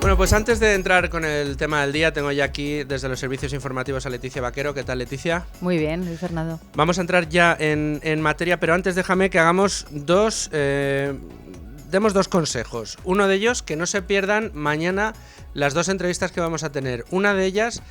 Bueno, pues antes de entrar con el tema del día, tengo ya aquí desde los servicios informativos a Leticia Vaquero. ¿Qué tal, Leticia? Muy bien, Luis Fernando. Vamos a entrar ya en materia, pero antes déjame que hagamos demos dos consejos. Uno de ellos, que no se pierdan mañana las dos entrevistas que vamos a tener. Una de ellas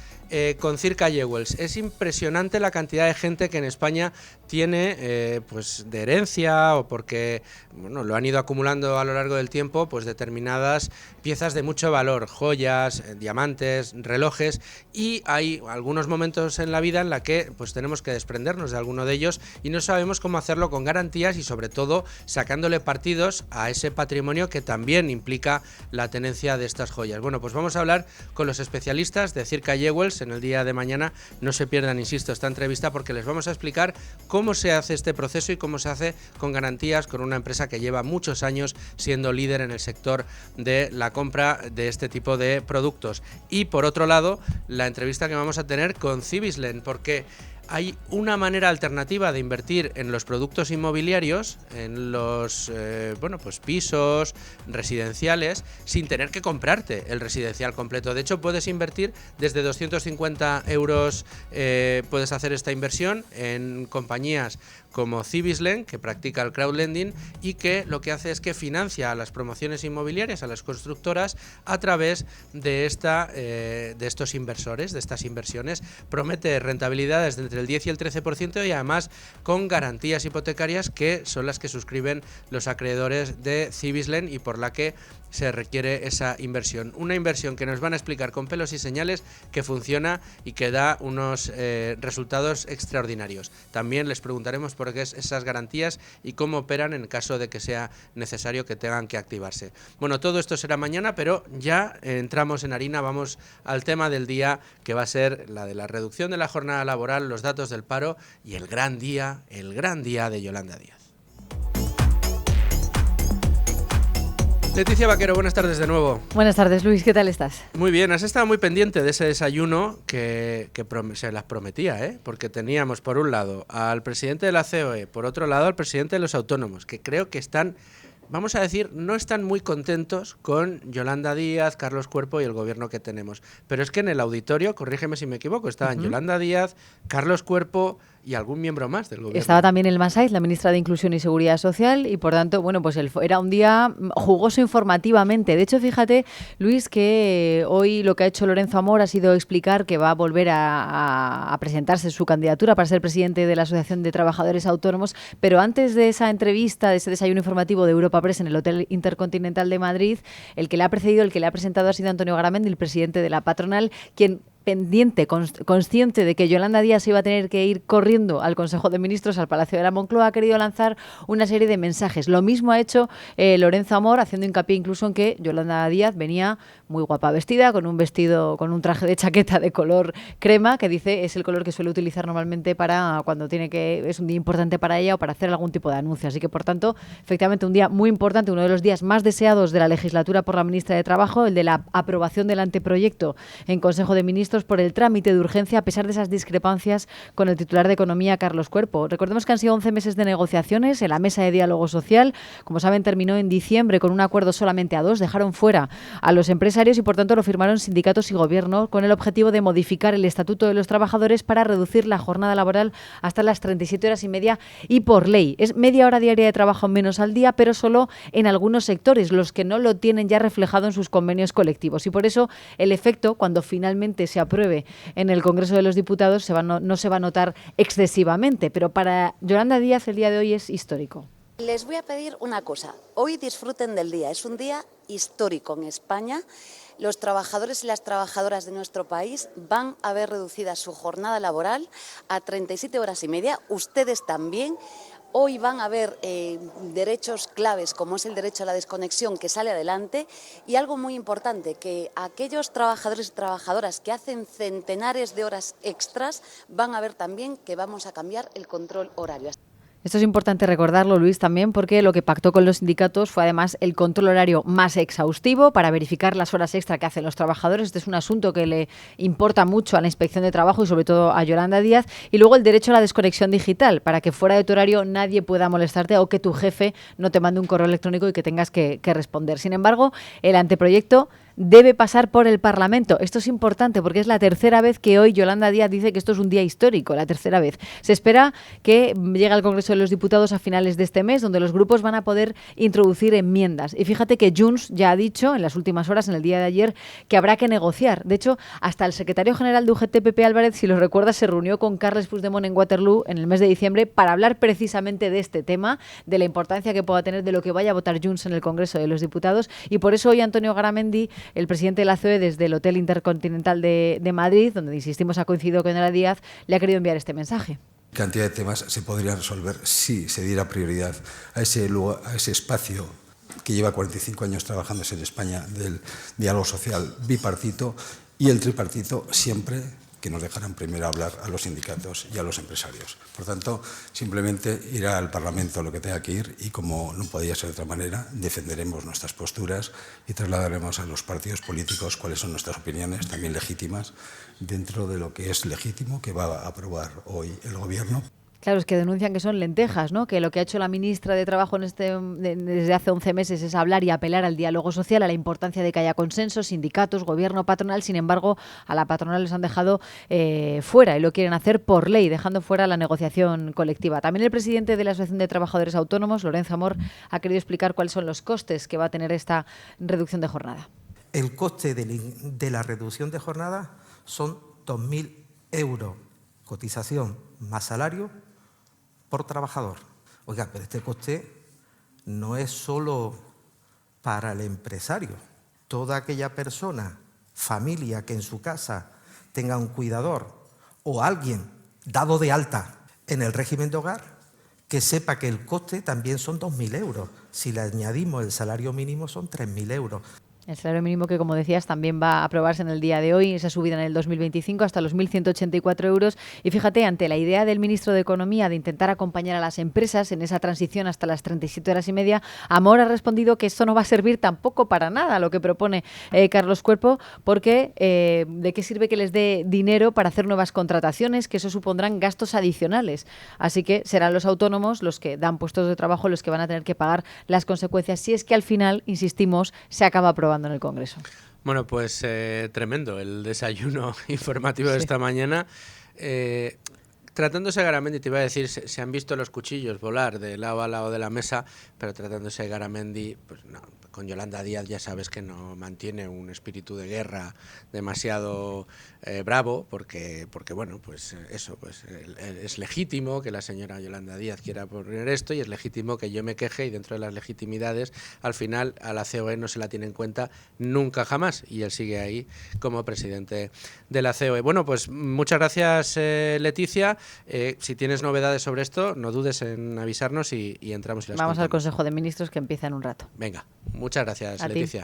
con Circa Jewels. Es impresionante la cantidad de gente que en España tiene pues de herencia o porque bueno, lo han ido acumulando a lo largo del tiempo, pues determinadas piezas de mucho valor, joyas, diamantes, relojes, y hay algunos momentos en la vida en la que pues tenemos que desprendernos de alguno de ellos y no sabemos cómo hacerlo con garantías y sobre todo sacándole partidos a ese patrimonio que también implica la tenencia de estas joyas. Bueno, pues vamos a hablar con los especialistas de Circa Jewels en el día de mañana. No se pierdan, insisto, esta entrevista porque les vamos a explicar cómo se hace este proceso y cómo se hace con garantías con una empresa que lleva muchos años siendo líder en el sector de la compra de este tipo de productos. Y por otro lado, la entrevista que vamos a tener con Cibislen, porque hay una manera alternativa de invertir en los productos inmobiliarios, en los pues pisos residenciales, sin tener que comprarte el residencial completo. De hecho, puedes invertir desde 250 euros, puedes hacer esta inversión en compañías como Cibislen, que practica el crowdlending y que lo que hace es que financia a las promociones inmobiliarias, a las constructoras, a través de estos inversores, de estas inversiones. Promete rentabilidades de entre el 10 y el 13% y además con garantías hipotecarias que son las que suscriben los acreedores de Cibislen y por la que se requiere esa inversión. Una inversión que nos van a explicar con pelos y señales que funciona y que da unos resultados extraordinarios. También les preguntaremos por qué es esas garantías y cómo operan en caso de que sea necesario que tengan que activarse. Bueno, todo esto será mañana, pero ya entramos en harina, vamos al tema del día, que va a ser la de la reducción de la jornada laboral, los datos del paro y el gran día de Yolanda Díaz. Leticia Vaquero, buenas tardes de nuevo. Buenas tardes, Luis, ¿qué tal estás? Muy bien, has estado muy pendiente de ese desayuno que se las prometía, porque teníamos por un lado al presidente de la COE, por otro lado al presidente de los autónomos, que creo que están, vamos a decir, no están muy contentos con Yolanda Díaz, Carlos Cuerpo y el gobierno que tenemos. Pero es que en el auditorio, corrígeme si me equivoco, estaban Yolanda Díaz, Carlos Cuerpo y algún miembro más del gobierno. Estaba también Elma Saiz, la ministra de Inclusión y Seguridad Social, y por tanto, bueno, pues era un día jugoso informativamente. De hecho, fíjate, Luis, que hoy lo que ha hecho Lorenzo Amor ha sido explicar que va a volver a presentarse su candidatura para ser presidente de la Asociación de Trabajadores Autónomos, pero antes de esa entrevista, de ese desayuno informativo de Europa Press en el Hotel Intercontinental de Madrid, el que le ha precedido, el que le ha presentado ha sido Antonio Garamendi, el presidente de la patronal, quien pendiente, consciente de que Yolanda Díaz iba a tener que ir corriendo al Consejo de Ministros, al Palacio de la Moncloa, ha querido lanzar una serie de mensajes. Lo mismo ha hecho Lorenzo Amor, haciendo hincapié incluso en que Yolanda Díaz venía muy guapa vestida, con un vestido, con un traje de chaqueta de color crema, que dice es el color que suele utilizar normalmente para cuando es un día importante para ella o para hacer algún tipo de anuncio. Así que, por tanto, efectivamente, un día muy importante, uno de los días más deseados de la legislatura por la ministra de Trabajo, el de la aprobación del anteproyecto en Consejo de Ministros por el trámite de urgencia, a pesar de esas discrepancias con el titular de Economía, Carlos Cuerpo. Recordemos que han sido 11 meses de negociaciones en la mesa de diálogo social. Como saben, terminó en diciembre con un acuerdo solamente a 2. Dejaron fuera a los empresarios y, por tanto, lo firmaron sindicatos y gobierno con el objetivo de modificar el Estatuto de los Trabajadores para reducir la jornada laboral hasta las 37 horas y media y por ley. Es media hora diaria de trabajo menos al día, pero solo en algunos sectores, los que no lo tienen ya reflejado en sus convenios colectivos. Y por eso el efecto, cuando finalmente se apruebe en el Congreso de los Diputados, no se va a notar excesivamente, pero para Yolanda Díaz el día de hoy es histórico. Les voy a pedir una cosa, hoy disfruten del día, es un día histórico en España. Los trabajadores y las trabajadoras de nuestro país van a ver reducida su jornada laboral a 37 horas y media, ustedes también. Hoy van a haber derechos claves, como es el derecho a la desconexión, que sale adelante, y algo muy importante, que aquellos trabajadores y trabajadoras que hacen centenares de horas extras van a ver también que vamos a cambiar el control horario. Esto es importante recordarlo, Luis, también porque lo que pactó con los sindicatos fue además el control horario más exhaustivo para verificar las horas extra que hacen los trabajadores. Este es un asunto que le importa mucho a la Inspección de Trabajo y sobre todo a Yolanda Díaz. Y luego el derecho a la desconexión digital, para que fuera de tu horario nadie pueda molestarte o que tu jefe no te mande un correo electrónico y que tengas que responder. Sin embargo, el anteproyecto debe pasar por el Parlamento. Esto es importante porque es la tercera vez que hoy Yolanda Díaz dice que esto es un día histórico, la tercera vez. Se espera que llegue al Congreso de los Diputados a finales de este mes, donde los grupos van a poder introducir enmiendas. Y fíjate que Junts ya ha dicho en las últimas horas, en el día de ayer, que habrá que negociar. De hecho, hasta el secretario general de UGT, Pepe Álvarez, si lo recuerdas, se reunió con Carles Puigdemont en Waterloo en el mes de diciembre para hablar precisamente de este tema, de la importancia que pueda tener, de lo que vaya a votar Junts en el Congreso de los Diputados. Y por eso hoy Antonio Garamendi, el presidente de la COE, desde el Hotel Intercontinental de Madrid, donde insistimos ha coincidido con Yolanda Díaz, le ha querido enviar este mensaje. Cantidad de temas se podrían resolver si se diera prioridad a ese lugar, a ese espacio que lleva 45 años trabajándose en España del diálogo social bipartito y el tripartito, siempre que nos dejaran primero hablar a los sindicatos y a los empresarios. Por tanto, simplemente irá al Parlamento lo que tenga que ir y, como no podía ser de otra manera, defenderemos nuestras posturas y trasladaremos a los partidos políticos cuáles son nuestras opiniones, también legítimas, dentro de lo que es legítimo que va a aprobar hoy el Gobierno. Claro, es que denuncian que son lentejas, ¿no? Que lo que ha hecho la ministra de Trabajo desde hace 11 meses es hablar y apelar al diálogo social, a la importancia de que haya consenso, sindicatos, gobierno, patronal. Sin embargo, a la patronal les han dejado fuera y lo quieren hacer por ley, dejando fuera la negociación colectiva. También el presidente de la Asociación de Trabajadores Autónomos, Lorenzo Amor, ha querido explicar cuáles son los costes que va a tener esta reducción de jornada. El coste de la reducción de jornada son 2.000 euros, cotización más salario por trabajador. Oiga, pero este coste no es solo para el empresario. Toda aquella persona, familia que en su casa tenga un cuidador o alguien dado de alta en el régimen de hogar, que sepa que el coste también son 2.000 euros. Si le añadimos el salario mínimo son 3.000 euros. El salario mínimo que, como decías, también va a aprobarse en el día de hoy, esa subida en el 2025 hasta los 1.184 euros. Y fíjate, ante la idea del ministro de Economía de intentar acompañar a las empresas en esa transición hasta las 37 horas y media, Amor ha respondido que esto no va a servir tampoco para nada, lo que propone Carlos Cuerpo, porque ¿de qué sirve que les dé dinero para hacer nuevas contrataciones? Que eso supondrán gastos adicionales. Así que serán los autónomos los que dan puestos de trabajo los que van a tener que pagar las consecuencias, si es que al final, insistimos, se acaba aprobando en el Congreso. Bueno, pues tremendo el desayuno informativo de esta mañana. Tratándose de Garamendi, te iba a decir, se han visto los cuchillos volar de lado a lado de la mesa, pero tratándose de Garamendi, pues no, con Yolanda Díaz ya sabes que no mantiene un espíritu de guerra demasiado bravo, porque bueno, pues eso, pues es legítimo que la señora Yolanda Díaz quiera poner esto y es legítimo que yo me queje, y dentro de las legitimidades, al final a la COE no se la tiene en cuenta nunca jamás, y él sigue ahí como presidente de la COE. Bueno, pues muchas gracias, Leticia. Si tienes novedades sobre esto, no dudes en avisarnos y entramos y las Vamos contamos. al Consejo de Ministros, que empieza en un rato. Venga, muchas gracias, A ti. Leticia.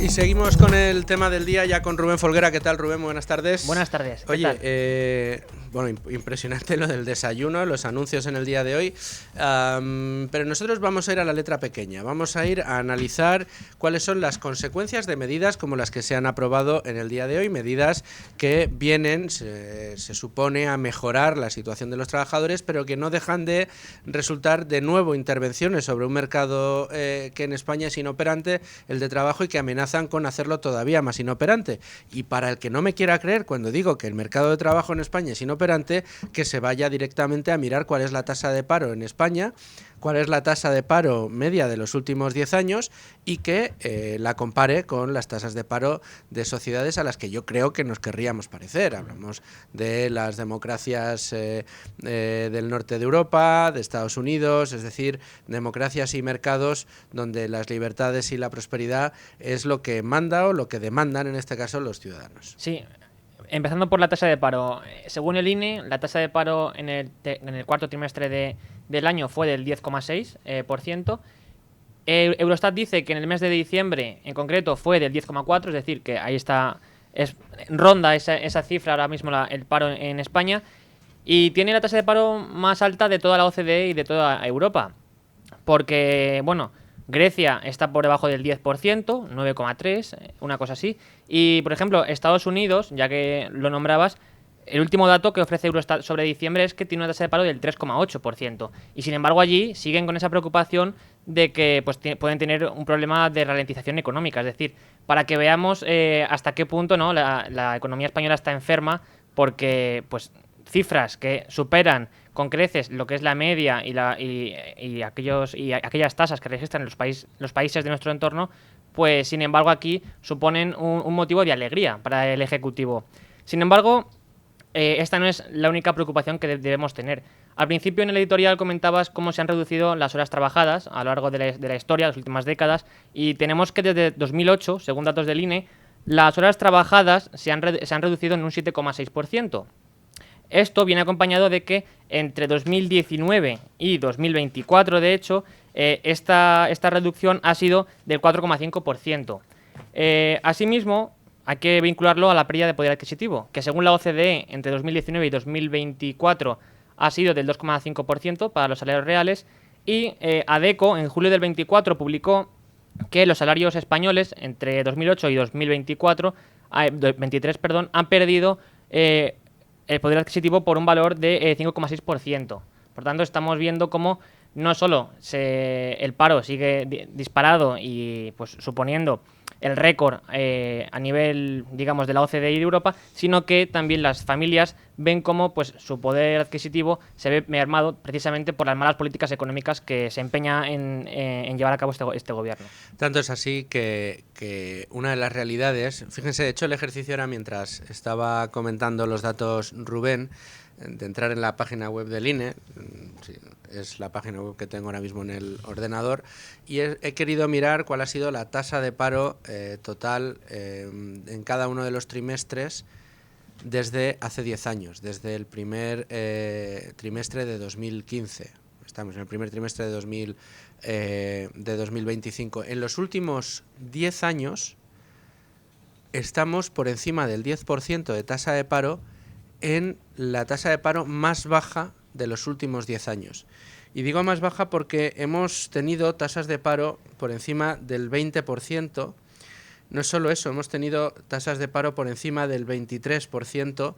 Y seguimos con el tema del día, ya con Rubén Folguera. ¿Qué tal, Rubén? Buenas tardes. Buenas tardes. ¿Qué Oye, tal? bueno, impresionante lo del desayuno, los anuncios en el día de hoy, pero nosotros vamos a ir a la letra pequeña, vamos a ir a analizar cuáles son las consecuencias de medidas como las que se han aprobado en el día de hoy, medidas que vienen, se supone, a mejorar la situación de los trabajadores, pero que no dejan de resultar de nuevo intervenciones sobre un mercado que en España es inoperante, el de trabajo, y que amenazan con hacerlo todavía más inoperante. Y para el que no me quiera creer cuando digo que el mercado de trabajo en España es inoperante, que se vaya directamente a mirar cuál es la tasa de paro en España, cuál es la tasa de paro media de los últimos 10 años y que la compare con las tasas de paro de sociedades a las que yo creo que nos querríamos parecer. Hablamos de las democracias del norte de Europa, de Estados Unidos, es decir, democracias y mercados donde las libertades y la prosperidad es lo que manda o lo que demandan, en este caso, los ciudadanos. Sí, empezando por la tasa de paro. Según el INE, la tasa de paro en el cuarto trimestre del año fue del 10,6%. Eurostat dice que en el mes de diciembre, en concreto, fue del 10,4%, es decir, que ahí está, ronda esa cifra ahora mismo el paro en España, y tiene la tasa de paro más alta de toda la OCDE y de toda Europa, porque, bueno, Grecia está por debajo del 10%, 9,3%, una cosa así. Y, por ejemplo, Estados Unidos, ya que lo nombrabas, El último dato que ofrece Eurostat sobre diciembre es que tiene una tasa de paro del 3,8%. Y sin embargo allí siguen con esa preocupación de que pues, pueden tener un problema de ralentización económica. Es decir, para que veamos hasta qué punto, ¿no?, la economía española está enferma, porque pues cifras que superan con creces lo que es la media y aquellas tasas que registran los países de nuestro entorno, pues sin embargo aquí suponen un motivo de alegría para el Ejecutivo. Sin embargo, esta no es la única preocupación que debemos tener. Al principio en el editorial comentabas cómo se han reducido las horas trabajadas a lo largo de la historia, las últimas décadas, y tenemos que desde 2008, según datos del INE, las horas trabajadas se han reducido en un 7,6%. Esto viene acompañado de que entre 2019 y 2024, de hecho, esta reducción ha sido del 4,5%. Asimismo, hay que vincularlo a la pérdida de poder adquisitivo, que según la OCDE entre 2019 y 2024 ha sido del 2,5% para los salarios reales, y ADECO en julio del 24 publicó que los salarios españoles entre 2008 y 2023 han perdido el poder adquisitivo por un valor de 5,6%. Por tanto, estamos viendo cómo no solo el paro sigue disparado y pues suponiendo el récord a nivel, digamos, de la OCDE y de Europa, sino que también las familias ven cómo pues su poder adquisitivo se ve mermado precisamente por las malas políticas económicas que se empeña en llevar a cabo este gobierno. Tanto es así que una de las realidades, fíjense, de hecho el ejercicio era mientras estaba comentando los datos Rubén, de entrar en la página web del INE, sí, es la página web que tengo ahora mismo en el ordenador, y he querido mirar cuál ha sido la tasa de paro total en cada uno de los trimestres desde hace 10 años, desde el primer trimestre de 2015. Estamos en el primer trimestre de 2025. En los últimos 10 años estamos por encima del 10% de tasa de paro en la tasa de paro más baja de los últimos 10 años. Y digo más baja porque hemos tenido tasas de paro por encima del 20%. No es solo eso, hemos tenido tasas de paro por encima del 23%,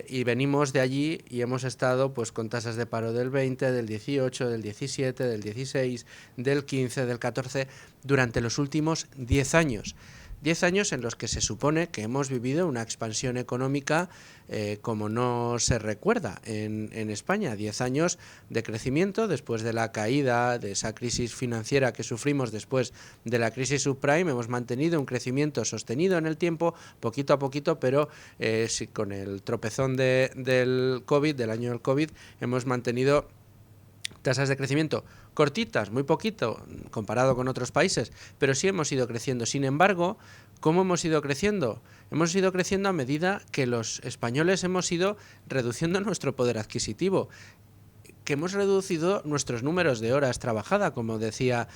y venimos de allí y hemos estado pues con tasas de paro del 20, del 18, del 17, del 16, del 15, del 14 durante los últimos 10 años. 10 años en los que se supone que hemos vivido una expansión económica como no se recuerda en España. 10 años de crecimiento después de la caída de esa crisis financiera que sufrimos después de la crisis subprime. Hemos mantenido un crecimiento sostenido en el tiempo, poquito a poquito, pero sí, con el tropezón del COVID, del año del COVID, hemos mantenido tasas de crecimiento cortitas, muy poquito comparado con otros países, pero sí hemos ido creciendo. Sin embargo, ¿cómo hemos ido creciendo? Hemos ido creciendo a medida que los españoles hemos ido reduciendo nuestro poder adquisitivo, que hemos reducido nuestros números de horas trabajadas, como decía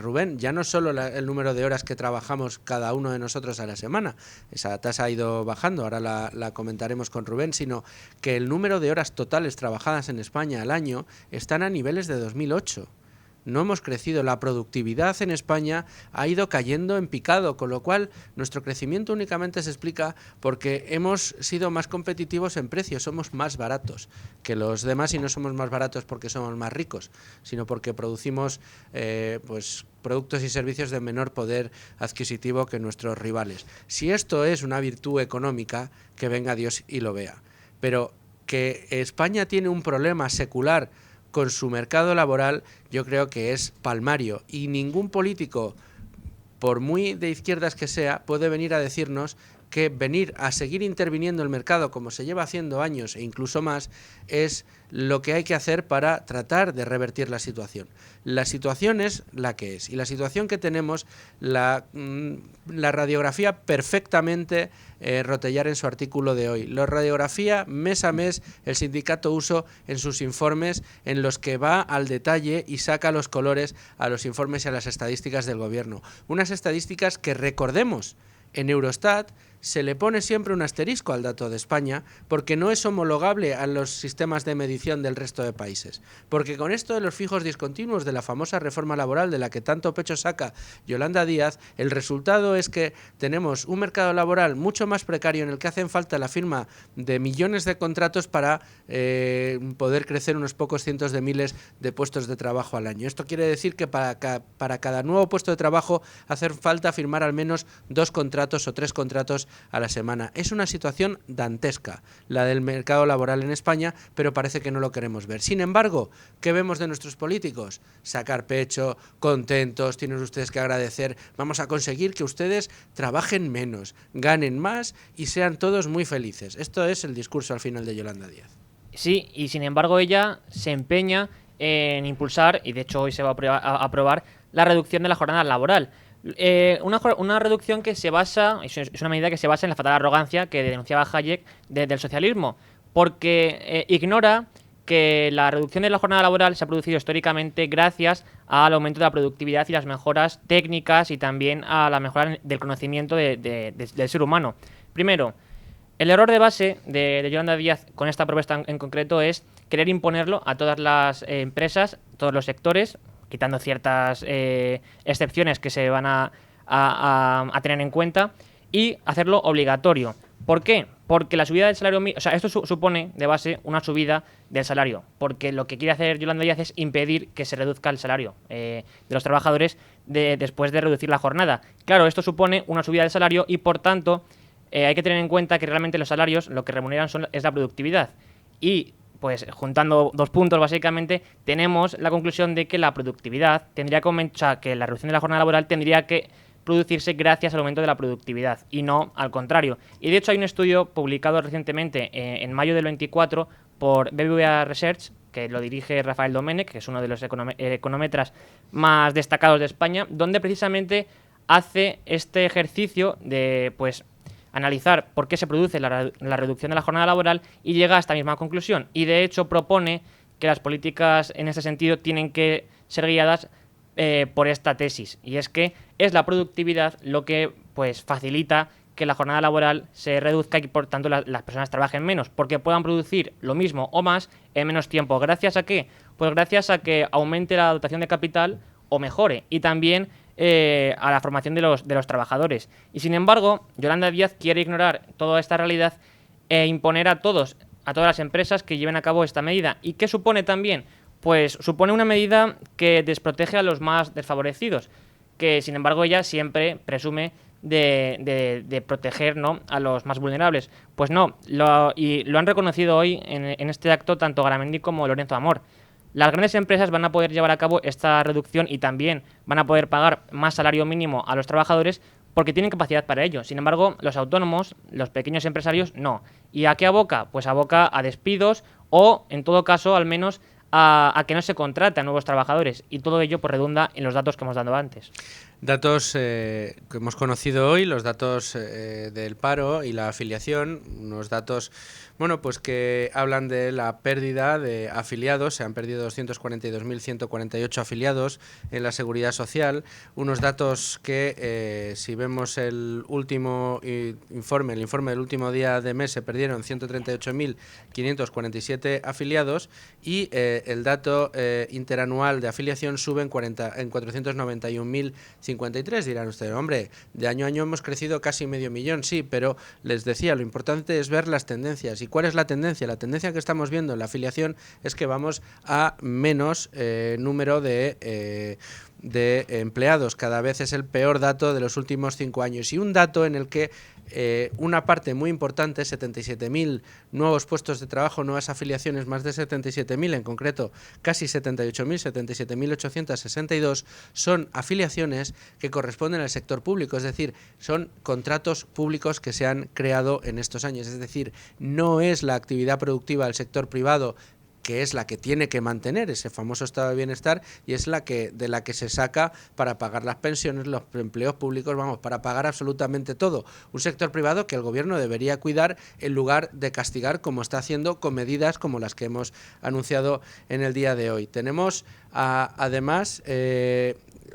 Rubén, ya no solo el número de horas que trabajamos cada uno de nosotros a la semana, esa tasa ha ido bajando, ahora la comentaremos con Rubén, sino que el número de horas totales trabajadas en España al año están a niveles de 2008. No hemos crecido, la productividad en España ha ido cayendo en picado, con lo cual nuestro crecimiento únicamente se explica porque hemos sido más competitivos en precios, somos más baratos que los demás, y no somos más baratos porque somos más ricos, sino porque producimos pues productos y servicios de menor poder adquisitivo que nuestros rivales. Si esto es una virtud económica, que venga Dios y lo vea. Pero que España tiene un problema secular con su mercado laboral, yo creo que es palmario, y ningún político, por muy de izquierdas que sea, puede venir a decirnos que venir a seguir interviniendo el mercado como se lleva haciendo años e incluso más es lo que hay que hacer para tratar de revertir la situación. La situación es la que es, y la situación que tenemos la radiografía perfectamente Rotellar en su artículo de hoy. La radiografía mes a mes el sindicato Uso en sus informes, en los que va al detalle y saca los colores a los informes y a las estadísticas del gobierno. Unas estadísticas que, recordemos, en Eurostat se le pone siempre un asterisco al dato de España porque no es homologable a los sistemas de medición del resto de países. Porque con esto de los fijos discontinuos, de la famosa reforma laboral de la que tanto pecho saca Yolanda Díaz, el resultado es que tenemos un mercado laboral mucho más precario en el que hacen falta la firma de millones de contratos para poder crecer unos pocos cientos de miles de puestos de trabajo al año. Esto quiere decir que para cada nuevo puesto de trabajo hace falta firmar al menos 2 contratos o 3 contratos a la semana. Es una situación dantesca la del mercado laboral en España, pero parece que no lo queremos ver. Sin embargo, ¿qué vemos de nuestros políticos? Sacar pecho, contentos, tienen ustedes que agradecer, vamos a conseguir que ustedes trabajen menos, ganen más y sean todos muy felices. Esto es el discurso al final de Yolanda Díaz. Sí, y sin embargo ella se empeña en impulsar, y de hecho hoy se va a aprobar, la reducción de la jornada laboral. Una reducción que se basa, es una medida que se basa en la fatal arrogancia que denunciaba Hayek del socialismo, porque ignora que la reducción de la jornada laboral se ha producido históricamente gracias al aumento de la productividad y las mejoras técnicas y también a la mejora del conocimiento del ser humano. Primero, el error de base de Yolanda Díaz con esta propuesta en concreto es querer imponerlo a todas las empresas, todos los sectores, quitando ciertas excepciones que se van a tener en cuenta, y hacerlo obligatorio. ¿Por qué? Porque la subida del salario mínimo, o sea, esto supone de base una subida del salario, porque lo que quiere hacer Yolanda Díaz es impedir que se reduzca el salario de los trabajadores después de reducir la jornada. Claro, esto supone una subida del salario y por tanto hay que tener en cuenta que realmente los salarios lo que remuneran es la productividad. Y pues juntando 2 puntos básicamente tenemos la conclusión de que la productividad tendría que aumentar, o sea, que la reducción de la jornada laboral tendría que producirse gracias al aumento de la productividad y no al contrario. Y de hecho hay un estudio publicado recientemente en mayo del 24 por BBVA Research, que lo dirige Rafael Domènech, que es uno de los econometras más destacados de España, donde precisamente hace este ejercicio de pues analizar por qué se produce la reducción de la jornada laboral y llega a esta misma conclusión. Y de hecho propone que las políticas en este sentido tienen que ser guiadas por esta tesis, y es que es la productividad lo que pues facilita que la jornada laboral se reduzca y que por tanto las personas trabajen menos, porque puedan producir lo mismo o más en menos tiempo. ¿Gracias a qué? Pues gracias a que aumente la dotación de capital o mejore, y también a la formación de los trabajadores. Y sin embargo, Yolanda Díaz quiere ignorar toda esta realidad e imponer a todas las empresas que lleven a cabo esta medida. ¿Y qué supone también? Pues supone una medida que desprotege a los más desfavorecidos, que sin embargo ella siempre presume de proteger, ¿no?, a los más vulnerables. Pues no, y lo han reconocido hoy en este acto tanto Garamendi como Lorenzo Amor. Las grandes empresas van a poder llevar a cabo esta reducción y también van a poder pagar más salario mínimo a los trabajadores porque tienen capacidad para ello. Sin embargo, los autónomos, los pequeños empresarios, no. ¿Y a qué aboca? Pues aboca a despidos o, en todo caso, al menos a que no se contrate a nuevos trabajadores, y todo ello pues redunda en los datos que hemos dado antes. Datos que hemos conocido hoy, los datos del paro y la afiliación, unos datos, bueno, pues que hablan de la pérdida de afiliados. Se han perdido 242.148 afiliados en la Seguridad Social, unos datos que si vemos el último informe, el informe del último día de mes, se perdieron 138.547 afiliados, y el dato interanual de afiliación sube en 491.053. Dirán ustedes, hombre, de año a año hemos crecido casi 500.000, sí, pero les decía, lo importante es ver las tendencias. ¿Y cuál es la tendencia? La tendencia que estamos viendo en la afiliación es que vamos a menos número de empleados. Cada vez es el peor dato de los últimos 5 años, y un dato en el que una parte muy importante, 77.000 nuevos puestos de trabajo, nuevas afiliaciones, más de 77.000 en concreto, casi 78.000, 77.862, son afiliaciones que corresponden al sector público, es decir, son contratos públicos que se han creado en estos años, es decir, no es la actividad productiva del sector privado, que es la que tiene que mantener ese famoso estado de bienestar, y es de la que se saca para pagar las pensiones, los empleos públicos, vamos, para pagar absolutamente todo. Un sector privado que el gobierno debería cuidar en lugar de castigar, como está haciendo con medidas como las que hemos anunciado en el día de hoy. Tenemos además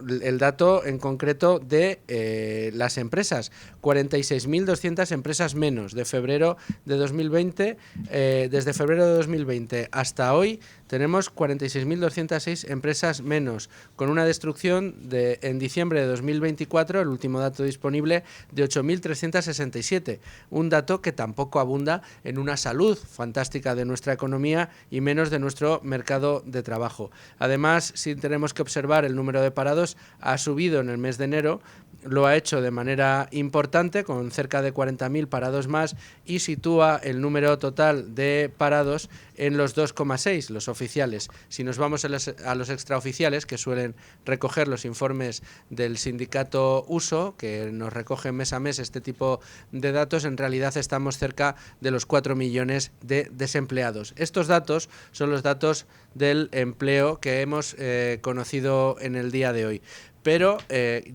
el dato en concreto de las empresas. 46.200 empresas menos de febrero de 2020. Desde febrero de 2020 hasta hoy tenemos 46.206 empresas menos, con una destrucción en diciembre de 2024, el último dato disponible, de 8.367. Un dato que tampoco abunda en una salud fantástica de nuestra economía y menos de nuestro mercado de trabajo. Además, si tenemos que observar, el número de parados ha subido en el mes de enero, lo ha hecho de manera importante, con cerca de 40.000 parados más, y sitúa el número total de parados en los 2,6, los oficiales. Si nos vamos a los extraoficiales, que suelen recoger los informes del sindicato USO, que nos recoge mes a mes este tipo de datos, en realidad estamos cerca de los 4 millones de desempleados. Estos datos son los datos del empleo que hemos conocido en el día de hoy. Pero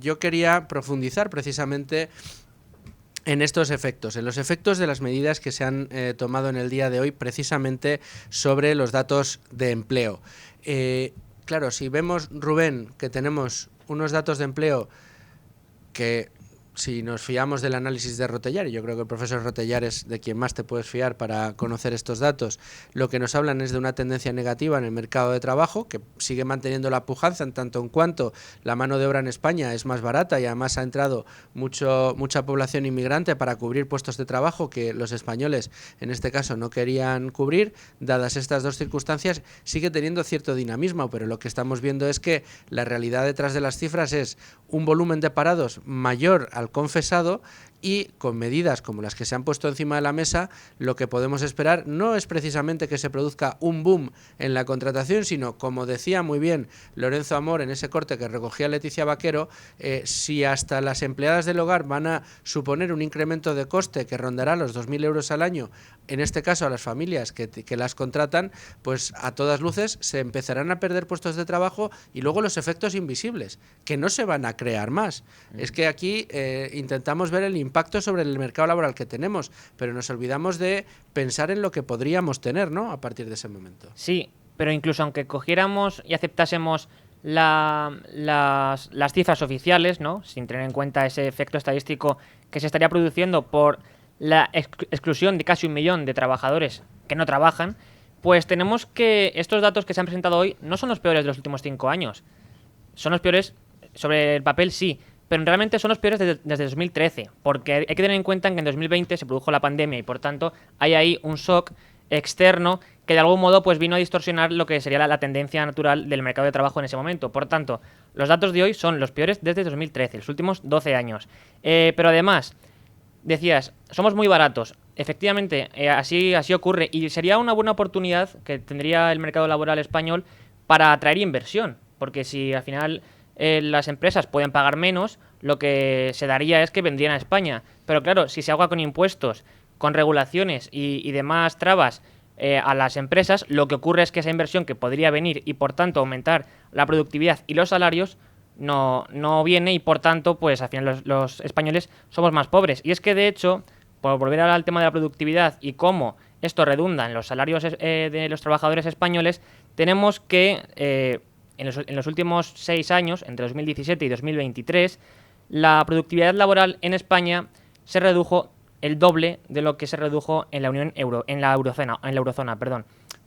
yo quería profundizar precisamente en estos efectos, en los efectos de las medidas que se han tomado en el día de hoy precisamente sobre los datos de empleo. Claro, si vemos, Rubén, que tenemos unos datos de empleo que, si nos fiamos del análisis de Rotellar, y yo creo que el profesor Rotellar es de quien más te puedes fiar para conocer estos datos, lo que nos hablan es de una tendencia negativa en el mercado de trabajo, que sigue manteniendo la pujanza en tanto en cuanto la mano de obra en España es más barata y además ha entrado mucha población inmigrante para cubrir puestos de trabajo que los españoles en este caso no querían cubrir. Dadas estas dos circunstancias, sigue teniendo cierto dinamismo, pero lo que estamos viendo es que la realidad detrás de las cifras es un volumen de parados mayor al confesado, y con medidas como las que se han puesto encima de la mesa, lo que podemos esperar no es precisamente que se produzca un boom en la contratación, sino, como decía muy bien Lorenzo Amor en ese corte que recogía Leticia Vaquero, si hasta las empleadas del hogar van a suponer un incremento de coste que rondará los 2.000 euros al año, en este caso a las familias que las contratan, pues a todas luces se empezarán a perder puestos de trabajo, y luego los efectos invisibles, que no se van a crear más. Es que aquí intentamos ver el impacto sobre el mercado laboral que tenemos, pero nos olvidamos de pensar en lo que podríamos tener, ¿no?, a partir de ese momento. Sí, pero incluso aunque cogiéramos y aceptásemos las cifras oficiales, ¿no?, sin tener en cuenta ese efecto estadístico que se estaría produciendo por la exclusión de casi 1 millón de trabajadores que no trabajan, pues tenemos que estos datos que se han presentado hoy no son los peores de los últimos 5 años. Son los peores sobre el papel, sí, pero realmente son los peores desde 2013, porque hay que tener en cuenta que en 2020 se produjo la pandemia y por tanto hay ahí un shock externo que de algún modo pues vino a distorsionar lo que sería la tendencia natural del mercado de trabajo en ese momento. Por tanto, los datos de hoy son los peores desde 2013, los últimos 12 años. Pero además, decías, somos muy baratos. Efectivamente, así ocurre, y sería una buena oportunidad que tendría el mercado laboral español para atraer inversión, porque si al final las empresas pueden pagar menos, lo que se daría es que vendrían a España. Pero claro, si se ahoga con impuestos, con regulaciones y demás trabas a las empresas, lo que ocurre es que esa inversión que podría venir y por tanto aumentar la productividad y los salarios no viene, y por tanto pues al final los españoles somos más pobres. Y es que de hecho, por volver al tema de la productividad y cómo esto redunda en los salarios de los trabajadores españoles, tenemos que en los últimos 6 años, entre 2017 y 2023, la productividad laboral en España se redujo el doble de lo que se redujo en la eurozona.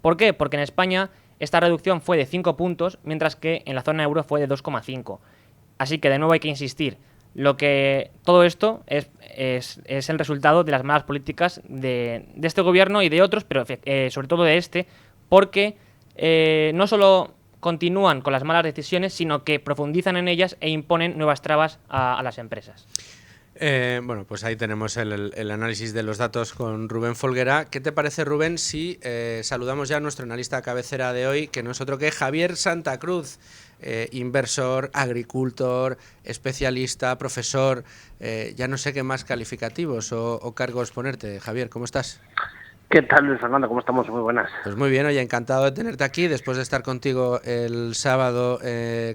¿Por qué? Porque en España esta reducción fue de 5 puntos, mientras que en la zona euro fue de 2,5. Así que de nuevo hay que insistir. Todo esto es el resultado de las malas políticas de este gobierno y de otros, pero sobre todo de este, porque no solo continúan con las malas decisiones, sino que profundizan en ellas e imponen nuevas trabas a las empresas. Bueno, pues ahí tenemos el análisis de los datos con Rubén Folguera. ¿Qué te parece, Rubén, si saludamos ya a nuestro analista cabecera de hoy, que no es otro que Javier Santa Cruz, inversor, agricultor, especialista, profesor, ya no sé qué más calificativos o cargos ponerte? Javier, ¿cómo estás? ¿Qué tal, Luis Fernando? ¿Cómo estamos? Muy buenas. Pues muy bien, oye, encantado de tenerte aquí después de estar contigo el sábado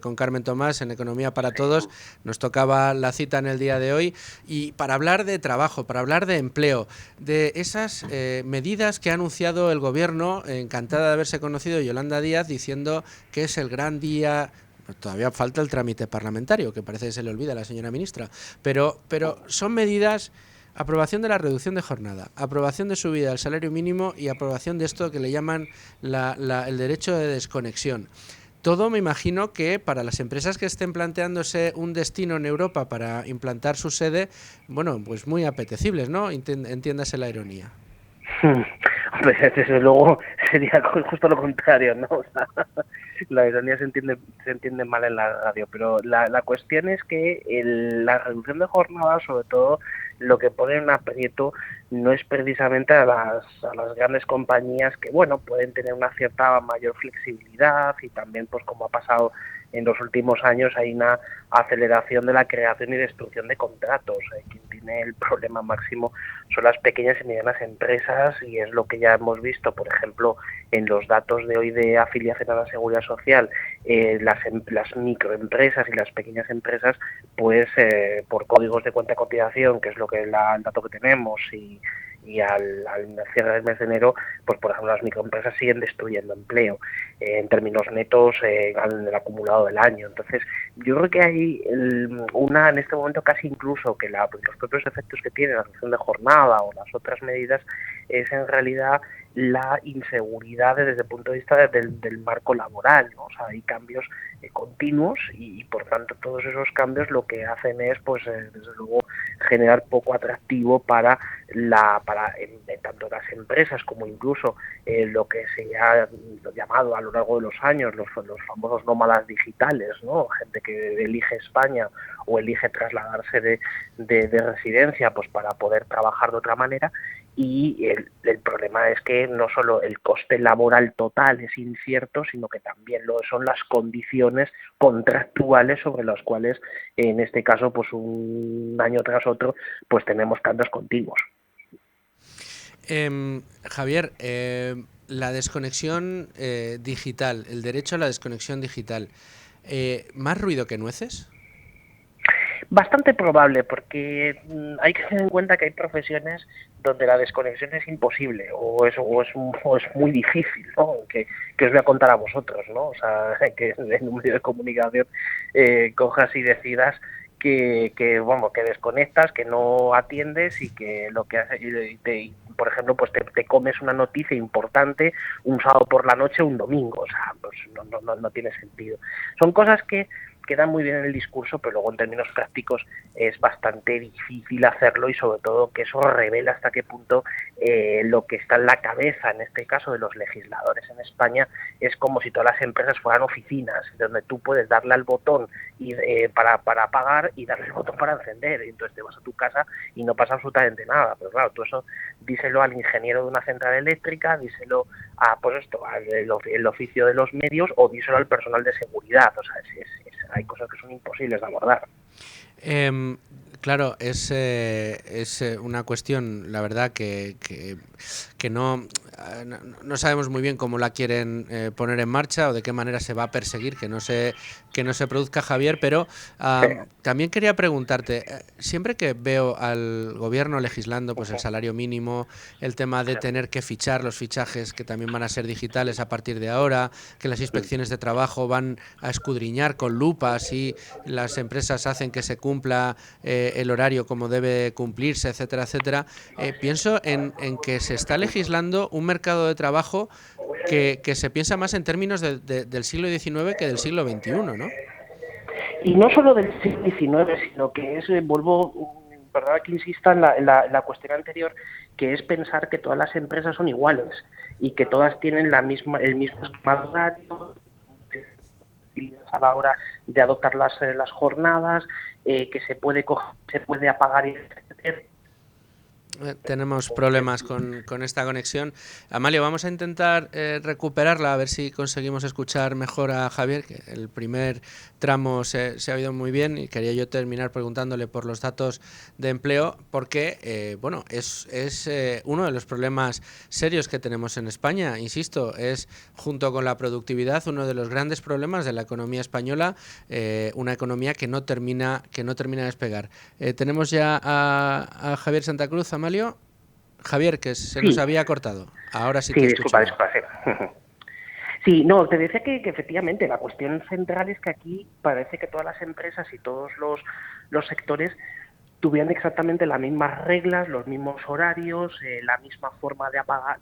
con Carmen Tomás en Economía para Todos. Nos tocaba la cita en el día de hoy, y para hablar de trabajo, para hablar de empleo, de esas medidas que ha anunciado el Gobierno. Encantada de haberse conocido Yolanda Díaz diciendo que es el gran día, todavía falta el trámite parlamentario, que parece que se le olvida a la señora ministra, pero son medidas, aprobación de la reducción de jornada, aprobación de subida del salario mínimo y aprobación de esto que le llaman el derecho de desconexión. Todo, me imagino que para las empresas que estén planteándose un destino en Europa para implantar su sede, bueno, pues muy apetecibles, ¿no? Entiéndase la ironía. Hombre, desde luego sería justo lo contrario, ¿no? O sea, la ironía se entiende mal en la radio, pero la cuestión es que la reducción de jornada, sobre todo, lo que pone en aprieto no es precisamente a las grandes compañías que, bueno, pueden tener una cierta mayor flexibilidad y también, pues como ha pasado en los últimos años, hay una aceleración de la creación y destrucción de contratos. Quien tiene el problema máximo son las pequeñas y medianas empresas, y es lo que ya hemos visto, por ejemplo, en los datos de hoy de afiliación a la Seguridad Social. Las microempresas y las pequeñas empresas, pues por códigos de cuenta de cotización, que es lo que el dato que tenemos, y al cierre del mes de enero, pues por ejemplo las microempresas siguen destruyendo empleo en términos netos en el acumulado del año. Entonces yo creo que hay en este momento casi incluso que los propios efectos que tiene la reducción de jornada o las otras medidas es en realidad la inseguridad desde el punto de vista del marco laboral, ¿no? O sea, hay cambios continuos y por tanto todos esos cambios lo que hacen es, pues desde luego, generar poco atractivo para tanto las empresas como incluso lo que se ha llamado a lo largo de los años los famosos nómadas digitales, ¿no? Gente que elige España o elige trasladarse de residencia, pues para poder trabajar de otra manera. Y el problema es que no solo el coste laboral total es incierto, sino que también lo son las condiciones contractuales sobre las cuales, en este caso, pues un año tras otro, pues tenemos cambios continuos. Javier, la desconexión digital, el derecho a la desconexión digital, ¿más ruido que nueces? Bastante probable, porque hay que tener en cuenta que hay profesiones donde la desconexión es imposible o es muy difícil, ¿no? Que os voy a contar a vosotros, ¿no? O sea, que en un medio de comunicación cojas y decidas que desconectas, que no atiendes y que lo que hace, por ejemplo, pues te comes una noticia importante un sábado por la noche o un domingo. O sea, pues no tiene sentido. Son cosas que queda muy bien en el discurso, pero luego en términos prácticos es bastante difícil hacerlo, y sobre todo que eso revela hasta qué punto lo que está en la cabeza, en este caso de los legisladores en España, es como si todas las empresas fueran oficinas, donde tú puedes darle al botón para apagar y darle el botón para encender, y entonces te vas a tu casa y no pasa absolutamente nada. Pero claro, tú eso díselo al ingeniero de una central eléctrica, díselo al oficio de los medios, o díselo al personal de seguridad. O sea, hay cosas que son imposibles de abordar. Claro, es una cuestión, la verdad, que no sabemos muy bien cómo la quieren poner en marcha o de qué manera se va a perseguir que no se produzca, Javier, pero también quería preguntarte, siempre que veo al gobierno legislando pues el salario mínimo, el tema de tener que fichar los fichajes que también van a ser digitales a partir de ahora, que las inspecciones de trabajo van a escudriñar con lupa si las empresas hacen que se cumpla el horario como debe cumplirse, etcétera, etcétera, pienso en que se está legislando un mercado de trabajo que se piensa más en términos del siglo XIX que del siglo XXI, ¿no? Y no solo del siglo XIX, sino que perdón que insista en la cuestión anterior, que es pensar que todas las empresas son iguales y que todas tienen el mismo esquema horario a la hora de adoptar las jornadas, que se puede apagar y etcétera. Tenemos problemas con esta conexión. Amalio, vamos a intentar recuperarla, a ver si conseguimos escuchar mejor a Javier, que el primer tramo se ha oído muy bien, y quería yo terminar preguntándole por los datos de empleo, porque es uno de los problemas serios que tenemos en España. Insisto, es, junto con la productividad, uno de los grandes problemas de la economía española, una economía que no termina de despegar. Tenemos ya a Javier Santa Cruz. Amalio, Javier, que se nos había cortado. Ahora sí te escucho. Disculpa. Sí, no, te decía que efectivamente la cuestión central es que aquí parece que todas las empresas y todos los sectores tuvieran exactamente las mismas reglas, los mismos horarios, la misma forma de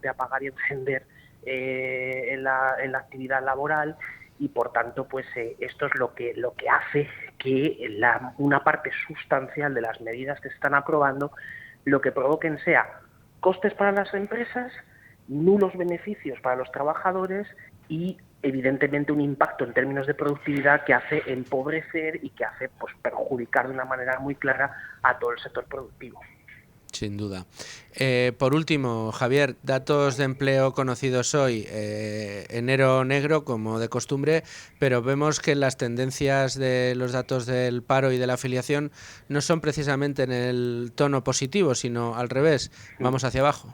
apagar y encender en la actividad laboral, y por tanto pues esto es lo que hace que una parte sustancial de las medidas que se están aprobando lo que provoquen sea costes para las empresas, nulos beneficios para los trabajadores y evidentemente un impacto en términos de productividad que hace empobrecer y que hace pues perjudicar de una manera muy clara a todo el sector productivo. Sin duda. Por último, Javier, datos de empleo conocidos hoy. Enero negro, como de costumbre, pero vemos que las tendencias de los datos del paro y de la afiliación no son precisamente en el tono positivo, sino al revés. Vamos hacia abajo.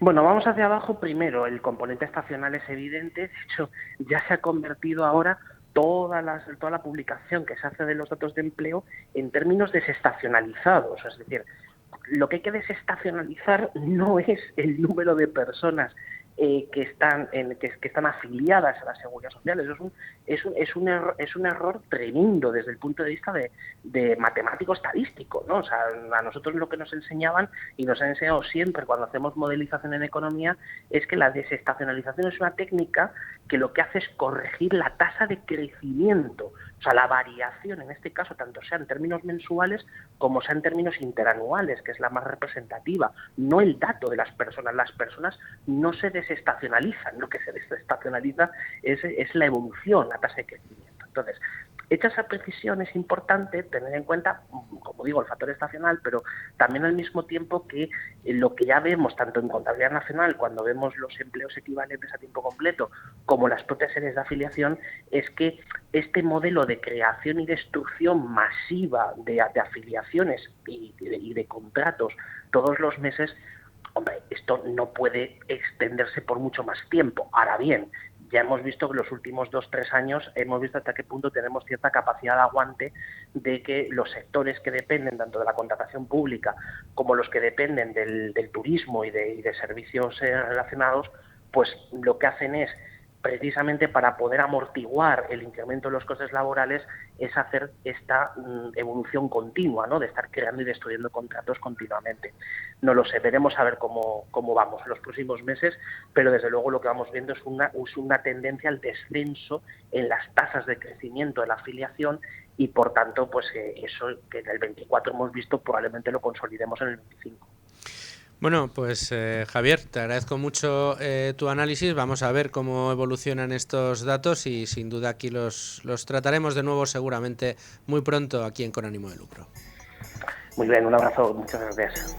Bueno, vamos hacia abajo. Primero, el componente estacional es evidente. De hecho, ya se ha convertido ahora toda la publicación que se hace de los datos de empleo en términos desestacionalizados. Es decir, lo que hay que desestacionalizar no es el número de personas que están afiliadas a la Seguridad Social. Eso es un error tremendo desde el punto de vista de matemático estadístico, ¿no? O sea, a nosotros lo que nos enseñaban y nos han enseñado siempre cuando hacemos modelización en economía es que la desestacionalización es una técnica que lo que hace es corregir la tasa de crecimiento, o sea, la variación en este caso, tanto sea en términos mensuales como sea en términos interanuales, que es la más representativa, no el dato de las personas. Las personas no se desestacionalizan, lo que se desestacionaliza es la evolución, la tasa de crecimiento. Entonces, hecha esa precisión, es importante tener en cuenta, como digo, el factor estacional, pero también al mismo tiempo que lo que ya vemos tanto en contabilidad nacional, cuando vemos los empleos equivalentes a tiempo completo, como las propias series de afiliación, es que este modelo de creación y destrucción masiva de afiliaciones y de contratos todos los meses, hombre, esto no puede extenderse por mucho más tiempo. Ahora bien, ya hemos visto que en los últimos 2-3 años hemos visto hasta qué punto tenemos cierta capacidad de aguante de que los sectores que dependen tanto de la contratación pública como los que dependen del turismo y de servicios relacionados, pues lo que hacen es, precisamente para poder amortiguar el incremento de los costes laborales, es hacer esta evolución continua, ¿no? De estar creando y destruyendo contratos continuamente. No lo sé, veremos a ver cómo vamos en los próximos meses, pero desde luego lo que vamos viendo es una tendencia al descenso en las tasas de crecimiento de la afiliación y por tanto pues eso que en el 24 hemos visto probablemente lo consolidemos en el 25. Bueno, pues Javier, te agradezco mucho tu análisis. Vamos a ver cómo evolucionan estos datos y sin duda aquí los trataremos de nuevo seguramente muy pronto aquí en Con Ánimo de Lucro. Muy bien, un abrazo, muchas gracias.